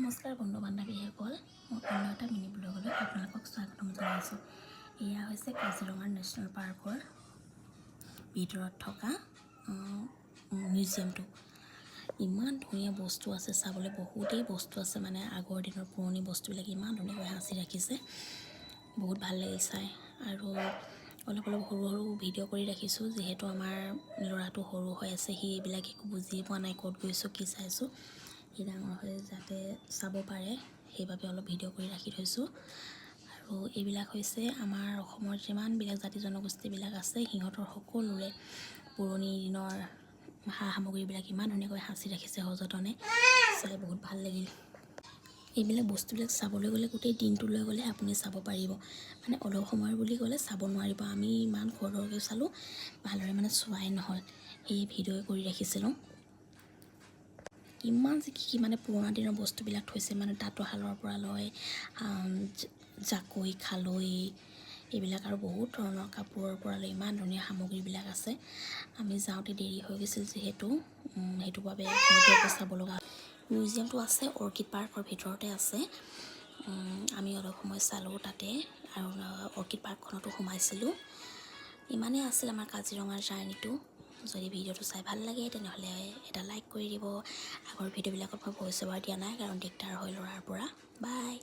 নমস্কাৰ বন্ধু বান্ধৱীসকল, মই অন্য এটা মিনি ব্লগলৈ আপোনালোকক স্বাগতম জনাইছোঁ। এয়া হৈছে কাজিৰঙা নেশ্যনেল পাৰ্কৰ ভিতৰত থকা মিউজিয়ামটো। ইমান ধুনীয়া বস্তু আছে চাবলৈ, বহুতেই বস্তু আছে, মানে আগৰ দিনৰ পুৰণি বস্তুবিলাক ইমান ধুনীয়াকৈ সাঁচি ৰাখিছে, বহুত ভাল লাগিল চাই। আৰু অলপ সৰু সৰু ভিডিঅ' কৰি ৰাখিছোঁ, যিহেতু আমাৰ ল'ৰাটো সৰু হৈ আছে, সি এইবিলাক একো বুজিয়ে পোৱা নাই, ক'ত গৈছোঁ কি চাইছোঁ। সি ডাঙৰ হৈ যাতে চাব পাৰে, সেইবাবে অলপ ভিডিঅ' কৰি ৰাখি থৈছোঁ। আৰু এইবিলাক হৈছে আমাৰ অসমৰ যিমানবিলাক জাতি জনগোষ্ঠীবিলাক আছে, সিহঁতৰ সকলোৰে পুৰণি দিনৰ সা সামগ্ৰীবিলাক ইমান ধুনীয়াকৈ সাঁচি ৰাখিছে সযতনে, চাই বহুত ভাল লাগিল। এইবিলাক বস্তুবিলাক চাবলৈ গ'লে গোটেই দিনটোলৈ গ'লে আপুনি চাব পাৰিব, মানে অলপ সময় বুলি গ'লে চাব নোৱাৰিব। আমি ইমান খৰকৈ চালোঁ, ভালদৰে মানে চোৱাই নহ'ল, এই ভিডিঅ' কৰি ৰাখিছিলোঁ। ইমান যে কি মানে পুৰণা দিনৰ বস্তুবিলাক থৈছে, মানে তাঁতৰশালৰ পৰা লৈ জাকৈ, খালৈ, এইবিলাক আৰু বহুত ধৰণৰ কাপোৰৰ পৰা লৈ ইমান ধুনীয়া সামগ্ৰীবিলাক আছে। আমি যাওঁতে দেৰি হৈ গৈছিল যিহেতু, সেইটো বাবে ঘৰতে চাব লগা। মিউজিয়ামটো আছে অৰ্কিড পাৰ্কৰ ভিতৰতে আছে। আমি অলপ সময় চালোঁ তাতে, আৰু অৰ্কিড পাৰ্কখনতো সোমাইছিলোঁ। ইমানেই আছিল আমাৰ কাজিৰঙাৰ জাৰ্ণিটো। যদি ভিডিঅ'টো চাই ভাল লাগে তেনেহ'লে এটা লাইক কৰি দিব। আগৰ ভিডিঅ'বিলাকত মই ভইচ অভাৰ দিয়া নাই, কাৰণ দিগদাৰ হয় ল'ৰাৰ পৰা। বাই।